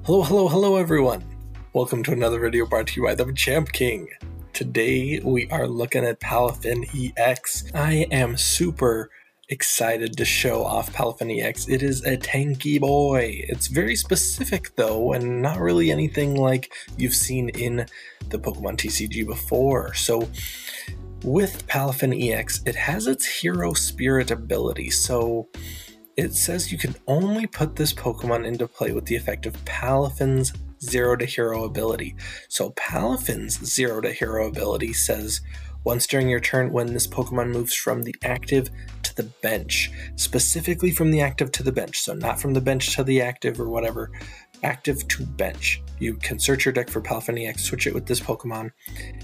Hello everyone! Welcome to another video brought to you by the Machamp King. Today we are looking at Palafin EX. I am super excited to show off Palafin EX. It is a tanky boy. It's very specific though, and not really anything like you've seen in the Pokemon TCG before. So with Palafin EX, it has its Hero Spirit ability. So it says you can only put this Pokemon into play with the effect of Palafin's 0 to Hero ability. So Palafin's 0 to Hero ability says, once during your turn when this Pokemon moves from the active to the bench, specifically from the active to the bench, so not from the bench to the active or whatever, active to bench. You can search your deck for Palafin EX, switch it with this Pokemon,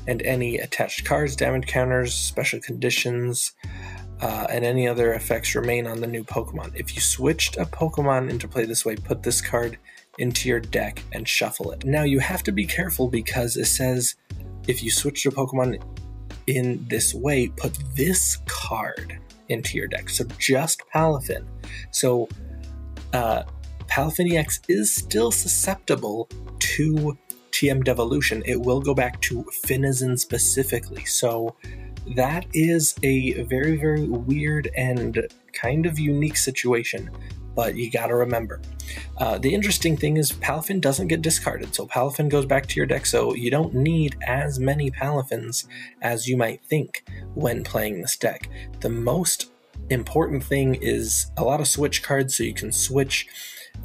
and any attached cards, damage counters, special conditions, and any other effects remain on the new Pokemon. If you switched a Pokemon into play this way, put this card into your deck and shuffle it. Now you have to be careful because it says if you switched a Pokemon in this way, put this card into your deck. So just Palafin. So Palafin EX is still susceptible to TM devolution. It will go back to Finizen specifically. So that is a very, very weird and kind of unique situation, but you gotta remember. The interesting thing is Palafin doesn't get discarded, so Palafin goes back to your deck, so you don't need as many Palafins as you might think when playing this deck. The most important thing is a lot of switch cards, so you can switch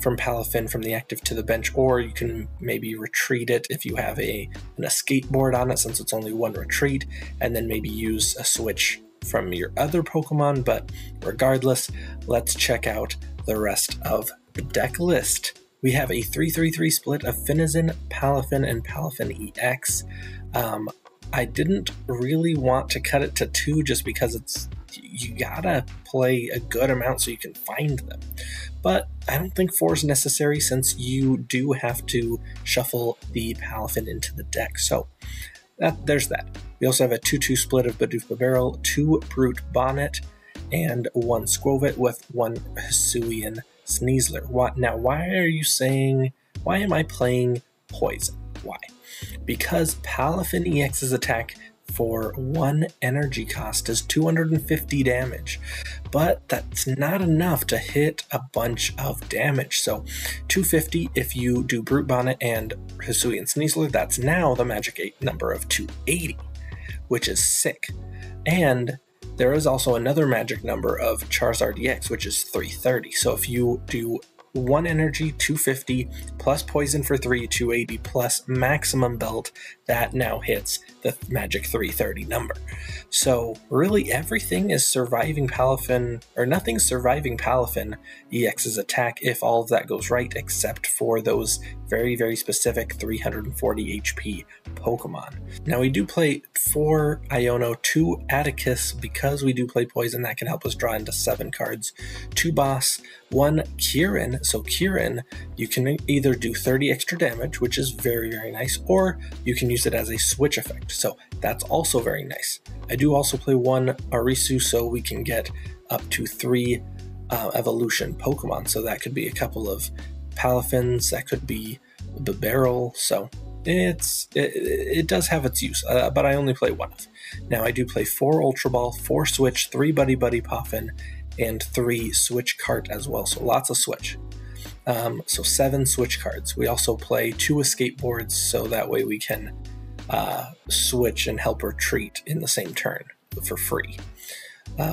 from Palafin from the active to the bench, or you can maybe retreat it if you have an escape board on it, since it's only one retreat, and then maybe use a switch from your other Pokemon. But regardless, let's check out the rest of the deck list. We have a 3-3-3 split of Finizen, Palafin, and Palafin EX. I didn't really want to cut it to 2 just because you gotta play a good amount so you can find them. But I don't think 4 is necessary since you do have to shuffle the Palafin into the deck. So there's that. We also have a 2-2 split of Bidoof Bibarel, 2 Brute Bonnet, and 1 Skwovet with 1 Hisuian Sneasler. Now, why am I playing Poison? Why? Because Palafin EX's attack for 1 energy cost is 250 damage, but that's not enough to hit a bunch of damage. So 250 if you do Brute Bonnet and Hisuian Sneasler, that's now the magic 8 number of 280, which is sick. And there is also another magic number of Charizard EX, which is 330. So if you do 1 energy, 250, plus poison for 3, 280, plus maximum belt, that now hits the magic 330 number. So really everything is surviving Palafin, or nothing's surviving Palafin EX's attack if all of that goes right, except for those very, very specific 340 HP Pokemon. Now we do play 4 Iono, 2 Atticus, because we do play Poison, that can help us draw into 7 cards, 2 Boss, 1 Kieran. So Kieran, you can either do 30 extra damage, which is very, very nice, or you can use it as a switch effect. So that's also very nice. I do also play 1 Arezu, so we can get up to 3 evolution Pokemon. So that could be a couple of Palafins, that could be Bibarel. So it does have its use, but I only play 1 of. Now I do play 4 Ultra Ball, 4 Switch, 3 Buddy-Buddy Poffin, and 3 Switch Cart as well, so lots of Switch. So 7 Switch cards. We also play 2 escape boards, so that way we can switch and help retreat in the same turn for free.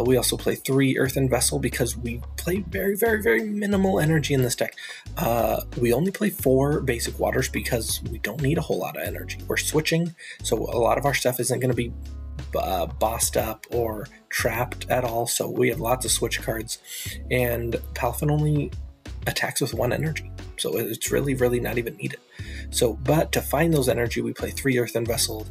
We also play 3 Earthen Vessel because we play very, very, very minimal energy in this deck. We only play 4 basic waters because we don't need a whole lot of energy. We're switching, so a lot of our stuff isn't going to be bossed up or trapped at all, so we have lots of switch cards, and Palafin only attacks with 1 energy, so it's really, really not even needed. So, but to find those energy, we play 3 Earthen Vessel.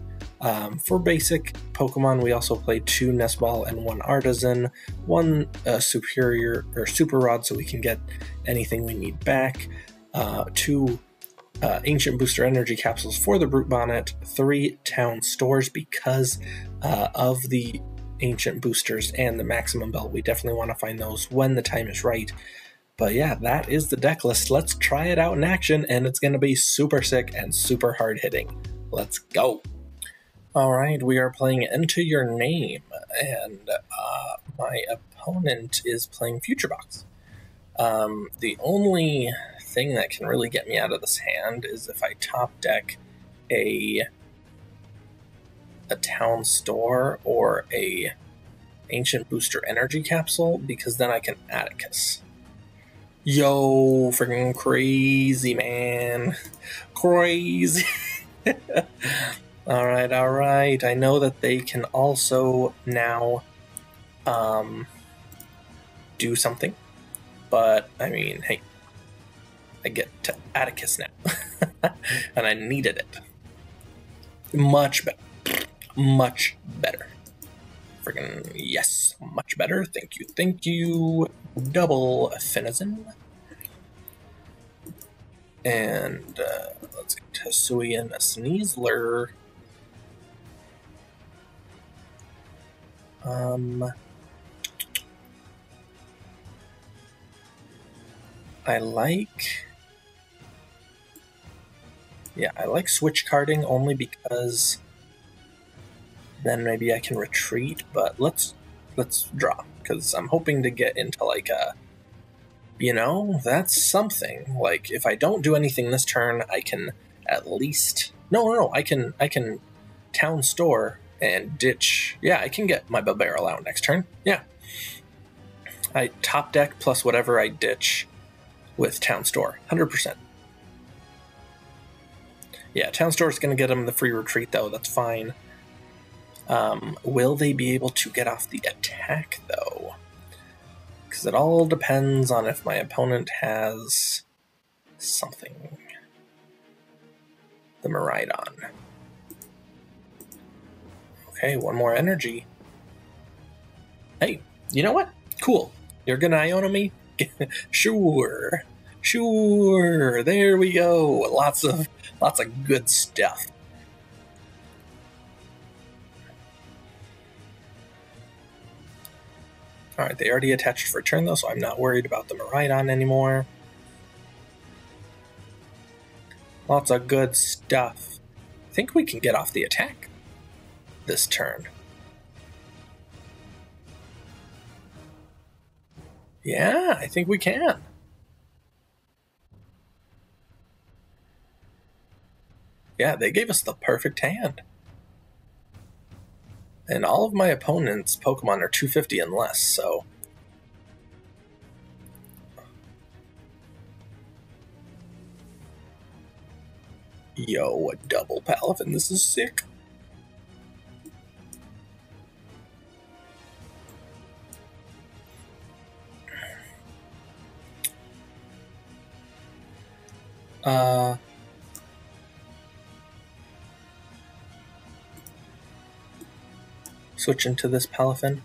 For basic Pokemon, we also play 2 Nest Ball and 1 Artazon, 1 Superior or Super Rod, so we can get anything we need back, 2 Ancient Booster Energy Capsules for the Brute Bonnet, 3 Town Stores because of the Ancient Boosters and the Maximum Belt. We definitely want to find those when the time is right. But yeah, that is the deck list. Let's try it out in action, and it's going to be super sick and super hard hitting. Let's go. All right, we are playing Enter Your Name, and my opponent is playing Future Box. The only thing that can really get me out of this hand is if I top deck a Town Store or a Ancient Booster Energy Capsule, because then I can Atticus. Yo, freaking crazy, man. Crazy. Alright, alright. I know that they can also now do something. But, I mean, hey. I get to Atticus now. And I needed it. Much better. Much better. Friggin' yes. Much better. Thank you, thank you. Double Finizen. And let's get Hisuian Sneasler. I like switch carding only because then maybe I can retreat, but let's draw, because I'm hoping to get into like a, you know, that's something. Like if I don't do anything this turn, I can at least I can Town Store and ditch. Yeah, I can get my Bibarel out next turn. Yeah. I top deck plus whatever I ditch with Town Store. 100%. Yeah, Town Store is going to get him the free retreat, though. That's fine. Will they be able to get off the attack, though? Because it all depends on if my opponent has something. The Miraidon. Okay, one more energy. Hey, you know what? Cool. You're gonna Iono me? Sure. Sure. There we go. Lots of good stuff. Alright, they already attached for a turn though, so I'm not worried about the Miraidon anymore. Lots of good stuff. I think we can get off the attack this turn. Yeah, I think we can. Yeah, they gave us the perfect hand. And all of my opponent's Pokemon are 250 and less, so... Yo, a double Palafin, this is sick. Switch into this Palafin.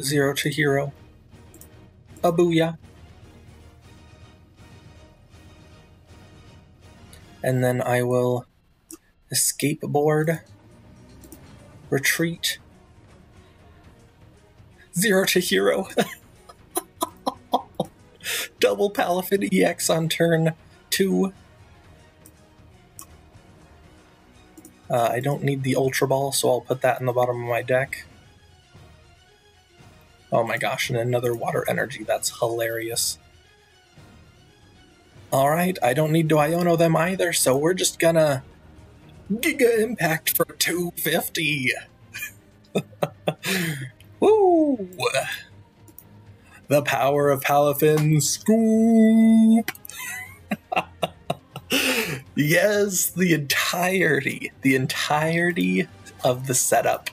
0 to hero. A booyah. And then I will escape board. Retreat. 0 to hero. Double Palafin EX on turn 2. I don't need the Ultra Ball, so I'll put that in the bottom of my deck. Oh my gosh, and another Water Energy. That's hilarious. Alright, I don't need to Iono them either, so we're just gonna Giga Impact for 250. Woo! The power of Palafin Scoop! Yes, the entirety of the setup.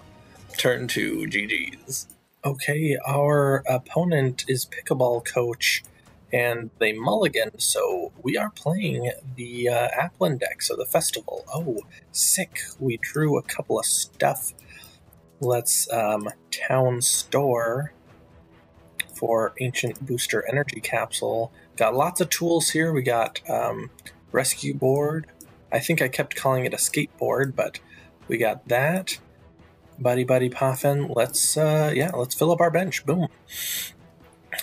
Turn 2 GG's. Okay, our opponent is Pickleball Coach, and they mulligan, so we are playing the Applin deck, so the Festival. Oh, sick. We drew a couple of stuff. Let's Town Store for Ancient Booster Energy Capsule. Got lots of tools here. We got Rescue Board. I think I kept calling it a skateboard, but we got that. Buddy-Buddy Poffin. Let's fill up our bench. Boom.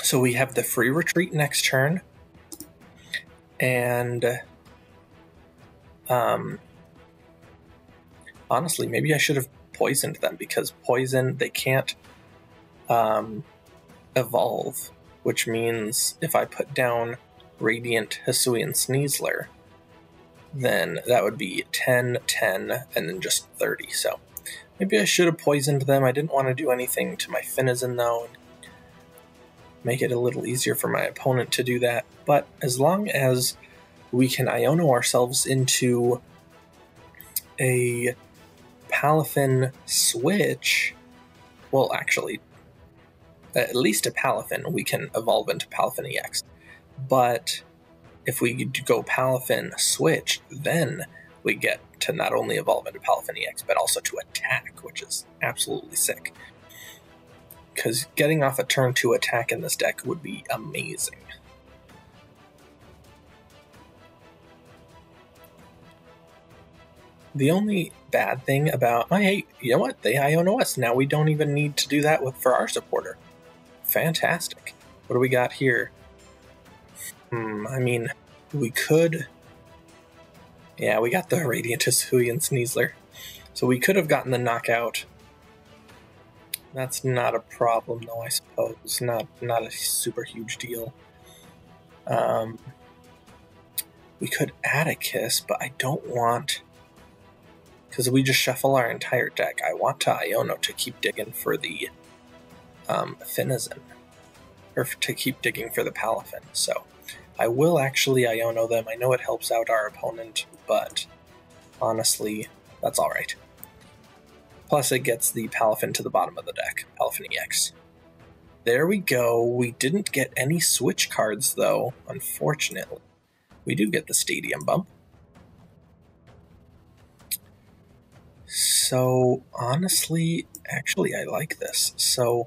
So we have the free retreat next turn, and honestly, maybe I should have poisoned them, because poison, they can't evolve, which means if I put down Radiant Hisuian Sneasler, then that would be 10, 10, and then just 30. So maybe I should have poisoned them. I didn't want to do anything to my Finizen, though, and make it a little easier for my opponent to do that. But as long as we can Iono ourselves into a Palafin switch, well, actually, at least a Palafin, we can evolve into Palafin EX. But if we go Palafin switch, then we get to not only evolve into Palafin EX, but also to attack, which is absolutely sick. Because getting off a turn 2 attack in this deck would be amazing. The only bad thing about, oh, hey, you know what? They Iono us. Now we don't even need to do that for our supporter. Fantastic. What do we got here? I mean, we could... Yeah, we got the Radiant Hisuian Sneasler. So we could have gotten the knockout. That's not a problem, though, I suppose. Not a super huge deal. We could Atticus, but I don't want... Because we just shuffle our entire deck. I want to Iono to keep digging for the Finizen. Or to keep digging for the Palafin. So I will actually Iono them. I know it helps out our opponent, but honestly, that's alright. Plus it gets the Palafin to the bottom of the deck. Palafin EX. There we go. We didn't get any Switch cards, though, unfortunately. We do get the Stadium bump. So, honestly, actually, I like this. So,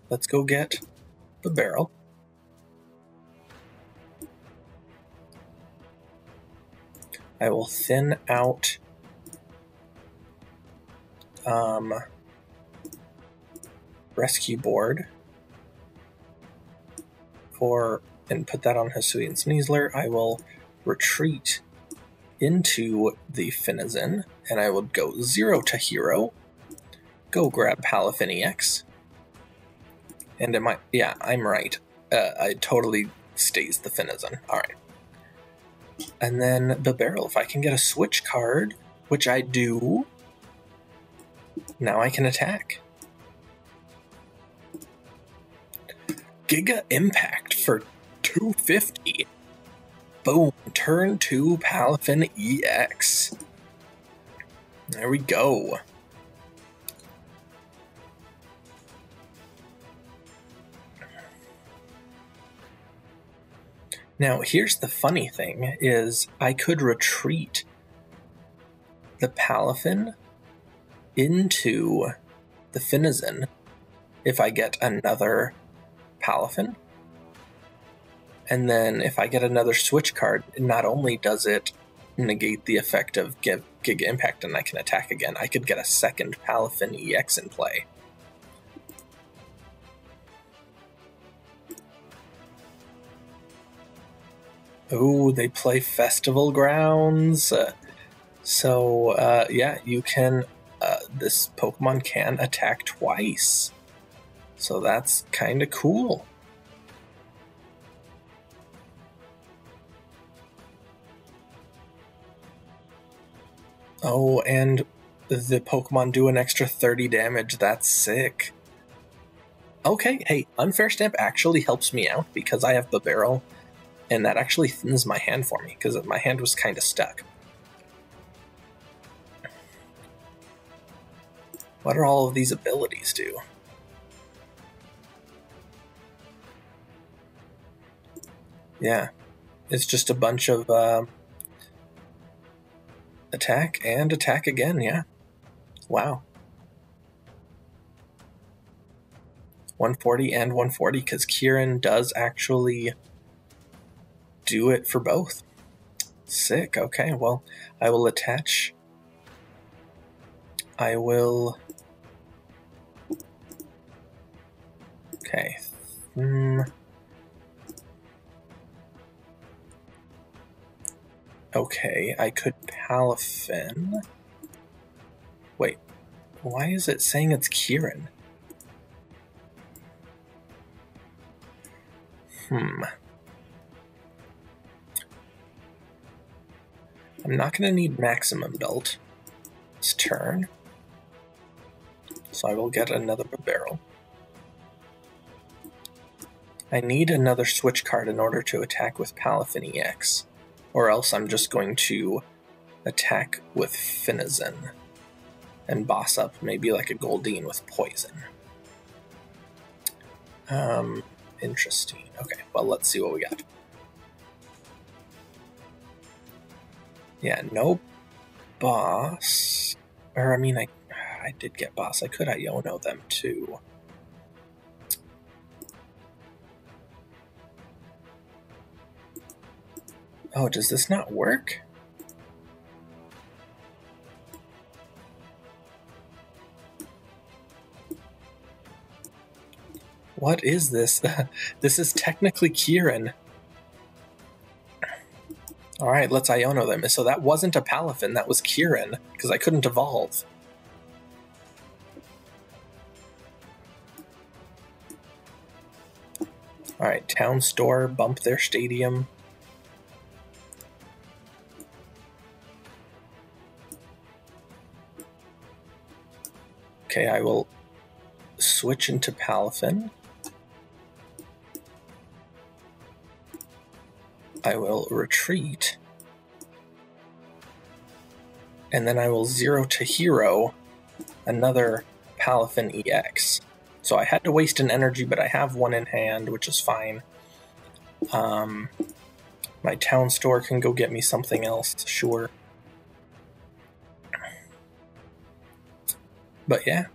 let's go get Bibarel. I will thin out Rescue Board and put that on Hisuian Sneasler. I will retreat into the Finizen, and I will go 0 to hero, go grab Palafin EX, and yeah, I'm right. It totally stays the Finizen. Alright. And then Bibarel, if I can get a switch card, which I do, now I can attack. Giga Impact for 250. Boom, turn 2 Palafin EX. There we go. Now, here's the funny thing, is I could retreat the Palafin into the Finizen if I get another Palafin. And then if I get another switch card, not only does it negate the effect of Giga Impact and I can attack again, I could get a second Palafin EX in play. Oh, they play Festival Grounds. Yeah, you can... this Pokemon can attack twice. So that's kind of cool. Oh, and the Pokemon do an extra 30 damage. That's sick. Okay, hey, Unfair Stamp actually helps me out because I have Bibarel, and that actually thins my hand for me because my hand was kind of stuck. What do all of these abilities do? Yeah, it's just a bunch of attack and attack again, yeah. Wow. 140 and 140 because Kieran does actually do it for both. Sick, okay, well, I will attach. I will Okay. Okay, I could Palafin. Wait, why is it saying it's Kieran? I'm not going to need Maximum Belt this turn, so I will get another Bibarel. I need another Switch Cart in order to attack with Palafin EX, or else I'm just going to attack with Finizen and boss up maybe like a Goldeen with Poison. Interesting. Okay, well, let's see what we got. Yeah, no boss. Or, I mean, I did get boss. I could Iono them, too. Oh, does this not work? What is this? This is technically Kieran. Alright, let's Iono them. So that wasn't a Palafin, that was Kieran, because I couldn't evolve. Alright, Town Store, bump their stadium. Okay, I will switch into Palafin. I will retreat. And then I will 0 to hero another Palafin EX. So I had to waste an energy, but I have one in hand, which is fine. My Town Store can go get me something else, sure. But yeah,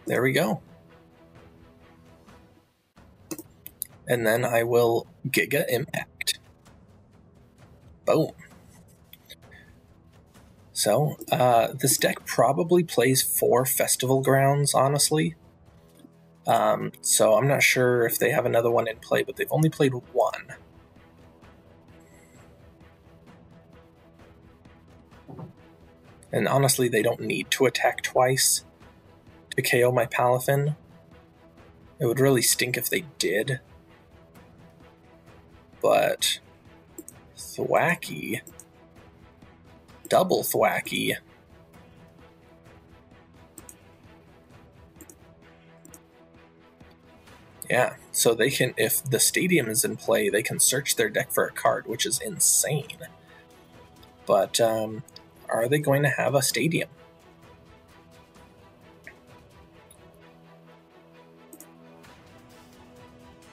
there we go. And then I will Giga Impact. Boom. So, this deck probably plays 4 Festival Grounds, honestly. So I'm not sure if they have another one in play, but they've only played 1. And honestly, they don't need to attack twice to KO my Palafin. It would really stink if they did. But Thwacky, double Thwacky. Yeah, so they can, if the stadium is in play, they can search their deck for a card, which is insane. But are they going to have a stadium?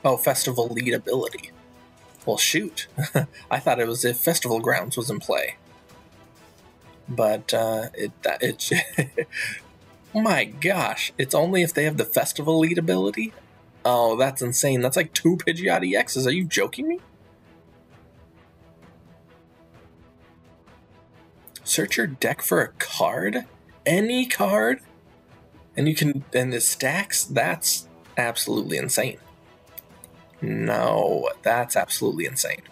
Oh, Festival Lead ability. Well, shoot. I thought it was if Festival Grounds was in play. But oh my gosh, it's only if they have the Festival Lead ability? Oh, that's insane. That's like 2 Pidgeot EXs. Are you joking me? Search your deck for a card? Any card? And you can, and the stacks? That's absolutely insane. No, that's absolutely insane.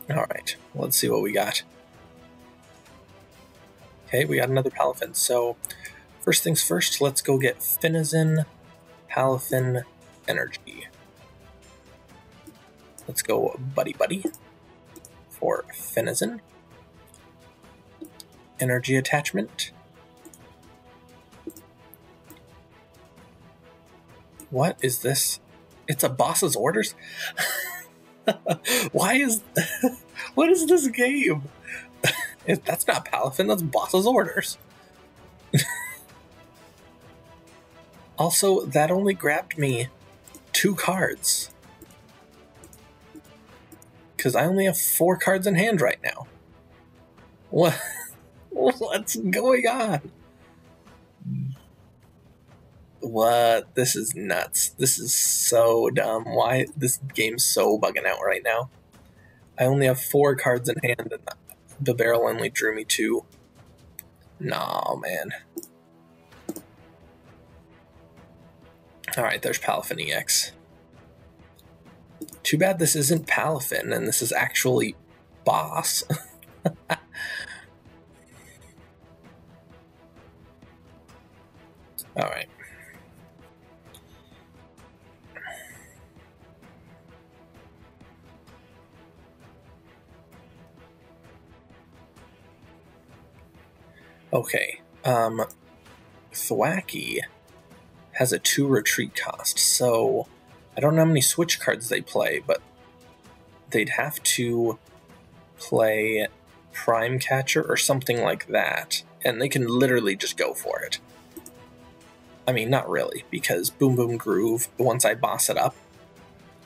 Alright, let's see what we got. Okay, we got another Palafin. So, first things first, let's go get Finizen Palafin Energy. Let's go Buddy-Buddy for Finizen. Energy attachment. What is this? It's a boss's orders? Why is... what is this game? That's not Palafin, that's boss's orders. Also, that only grabbed me 2 cards. Because I only have 4 cards in hand right now. What? What's going on? What? This is nuts. This is so dumb. Why? This game's so bugging out right now. I only have 4 cards in hand, and the barrel only drew me 2. Nah, man. Alright, there's Palafin EX. Too bad this isn't Palafin, and this is actually Boss. Alright. Okay, Thwacky has a 2 retreat cost, so I don't know how many switch cards they play, but they'd have to play Prime Catcher or something like that, and they can literally just go for it. I mean, not really, because Boom Boom Groove, once I boss it up,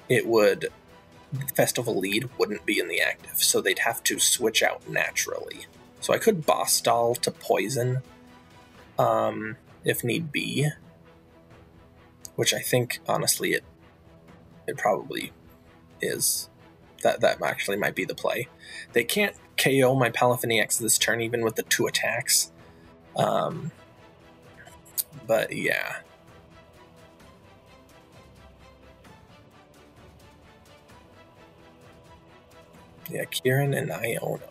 it would, Festival Lead wouldn't be in the active, so they'd have to switch out naturally. So I could boss stall to poison, if need be, which I think, honestly, it probably is. That actually might be the play. They can't KO my Palafin EX this turn, even with the 2 attacks. But yeah. Yeah, Kieran and Iono.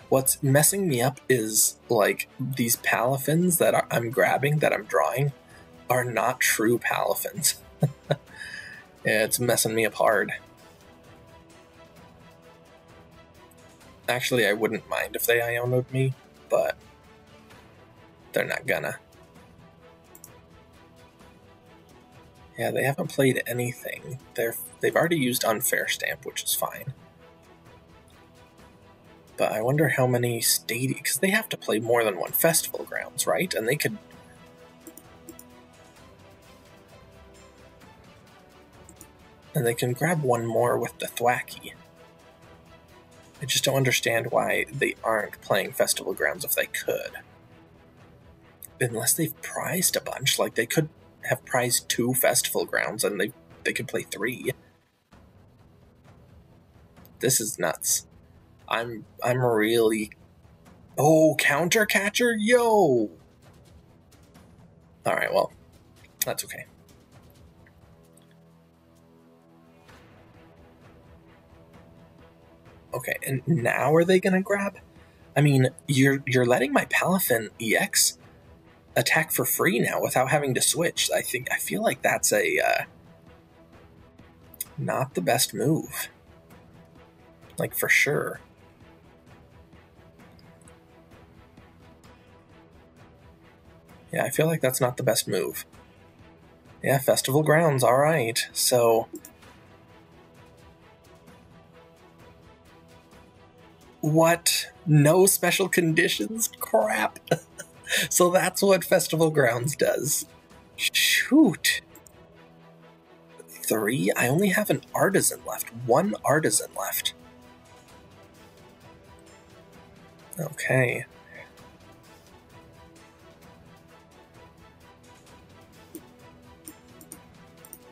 What's messing me up is, like, these Palafins that I'm grabbing, that I'm drawing, are not true Palafins. Yeah, it's messing me up hard. Actually, I wouldn't mind if they Iono'd me, but they're not gonna. Yeah, they haven't played anything. They've already used Unfair Stamp, which is fine. But I wonder how many stadiums, because they have to play more than 1 festival grounds, right? And they could... And they can grab 1 more with the Thwacky. I just don't understand why they aren't playing festival grounds if they could. Unless they've prized a bunch, like they could have prized 2 festival grounds and they could play 3. This is nuts. I'm really... Oh, Counter Catcher? Yo! Alright, well, that's okay. Okay, and now are they gonna grab? I mean, you're letting my Palafin EX attack for free now without having to switch. I feel like that's a not the best move. Like, for sure. Yeah, I feel like that's not the best move. Yeah, festival grounds, alright. So... What? No special conditions? Crap. So that's what Festival Grounds does. Shoot. 3? I only have an Artazon left. 1 Artazon left. Okay.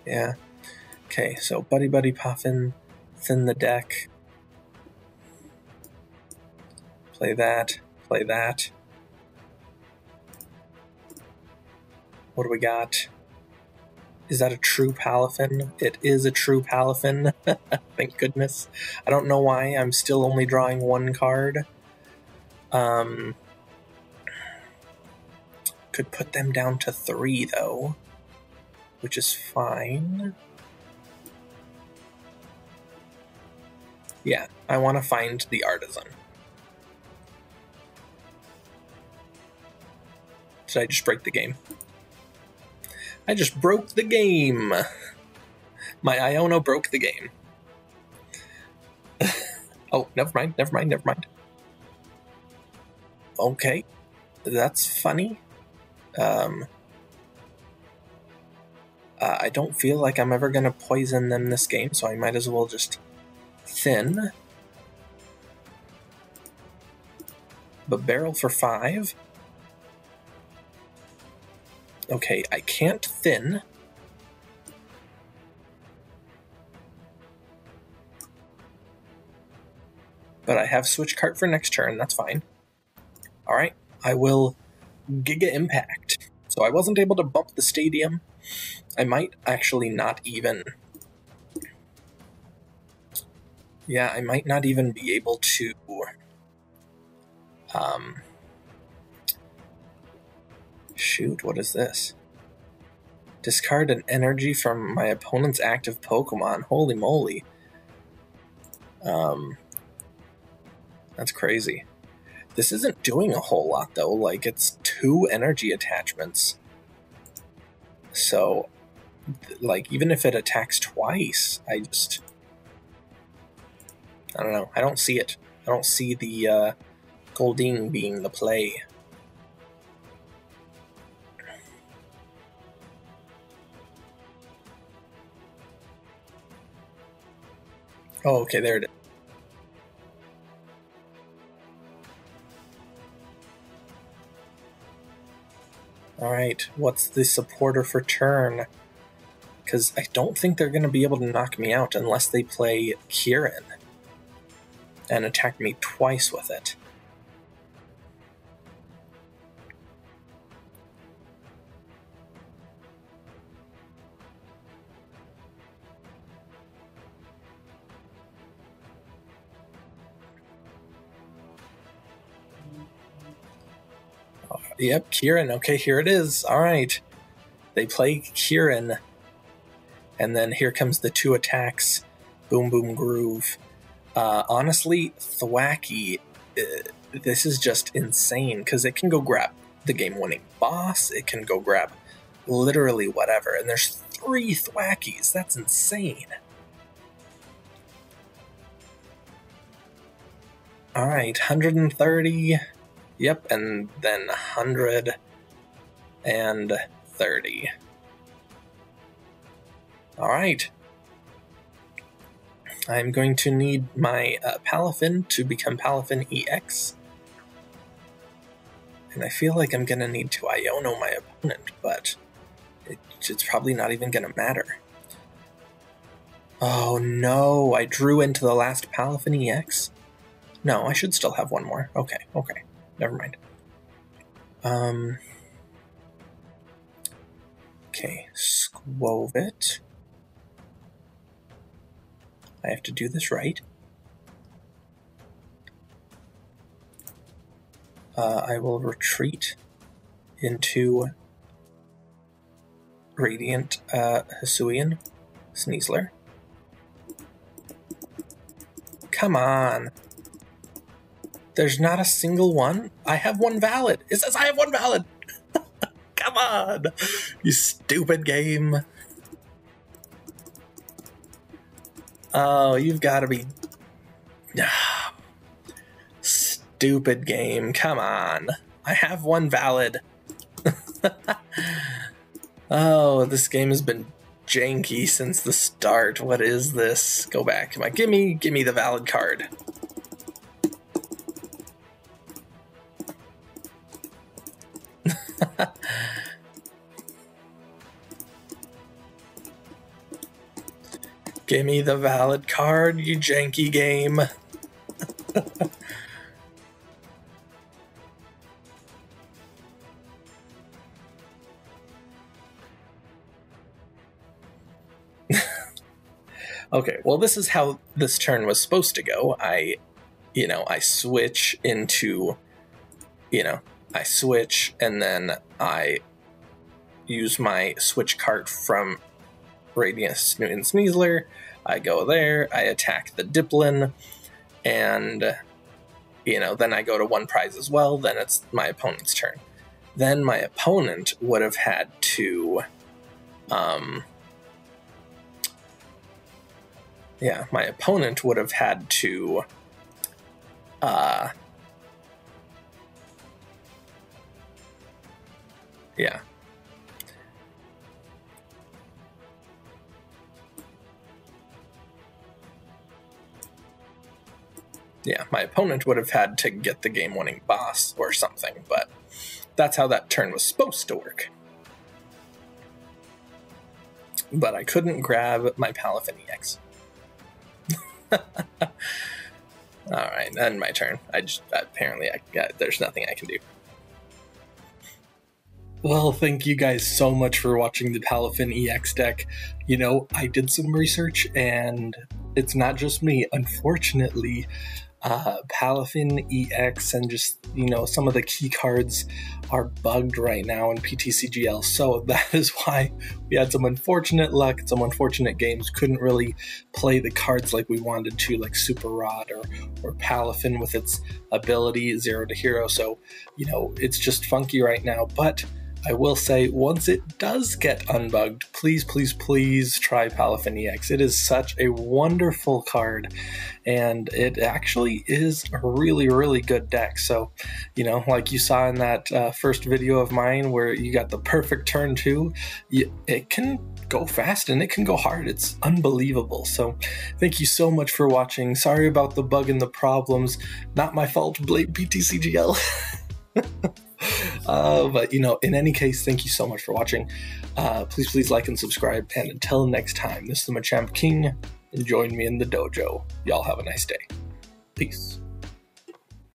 Yeah. Okay, so Buddy-Buddy Poffin, thin the deck. Play that. Play that. What do we got? Is that a true Palafin? It is a true Palafin. Thank goodness. I don't know why I'm still only drawing 1 card. Could put them down to 3, though, which is fine. Yeah, I want to find the Artazon. Did I just break the game? I just broke the game! My Iono broke the game. Oh, never mind, never mind, never mind. Okay, that's funny. I don't feel like I'm ever gonna poison them this game, so I might as well just thin. Bibarel for 5. Okay, I can't thin. But I have Switch Cart for next turn, that's fine. Alright, I will Giga Impact. So I wasn't able to bump the stadium. I might actually not even... Yeah, I might not even be able to... Shoot, what is this? Discard an energy from my opponent's active Pokemon. Holy moly. That's crazy. This isn't doing a whole lot, though. Like, it's 2 energy attachments. So, like, even if it attacks twice, I don't know. I don't see it. I don't see the Goldeen being the play. Oh, okay, there it is. Alright, what's the supporter for turn? Because I don't think they're going to be able to knock me out unless they play Kieran and attack me twice with it. Yep, Kieran. Okay, here it is. All right. They play Kieran. And then here comes the 2 attacks. Boom, boom, groove. Honestly, Thwacky, this is just insane, because it can go grab the game-winning boss. It can go grab literally whatever. And there's 3 Thwackies. That's insane. All right, 130... Yep, and then 130. Alright. I'm going to need my Palafin to become Palafin EX. And I feel like I'm going to need to Iono my opponent, but it's probably not even going to matter. Oh no, I drew into the last Palafin EX? No, I should still have one more. Okay, okay. Never mind. Okay, Skwovet. I have to do this right. I will retreat into Radiant Hisuian Sneasler. Come on. There's not a single one? I have one valid. It says I have one valid. Come on, you stupid game. Oh, you've got to be... Stupid game, come on. I have one valid. Oh, this game has been janky since the start. What is this? Go back. Come on, give me the valid card. Give me the valid card, you janky game. Okay, well, this is how this turn was supposed to go. I switch into, I switch, and then I use my Switch Cart from Radiant and Sneasler. I go there, I attack the Diplin, and, then I go to 1 prize as well, then it's my opponent's turn. Then my opponent would have had to, my opponent would have had to, my opponent would have had to get the game-winning boss or something, but that's how that turn was supposed to work. But I couldn't grab my Palafin EX. Alright, then my turn. Apparently, there's nothing I can do. Well, thank you guys so much for watching the Palafin EX deck. You know, I did some research, and it's not just me. Unfortunately, Palafin EX and just, you know, some of the key cards are bugged right now in PTCGL, so that is why we had some unfortunate luck, some unfortunate games, couldn't really play the cards like we wanted to, like Super Rod or Palafin with its ability 0 to hero, so, you know, it's just funky right now, but I will say, once it does get unbugged, please, please, please try Palafin EX. It is such a wonderful card, and it actually is a really, really good deck. So, you know, like you saw in that first video of mine where you got the perfect turn 2, it can go fast and it can go hard. It's unbelievable. So thank you so much for watching. Sorry about the bug and the problems. Not my fault. Blame PTCGL. But, you know, in any case, thank you so much for watching. Please, please like and subscribe. And until next time, this is the Machamp King, and join me in the dojo. Y'all have a nice day. Peace.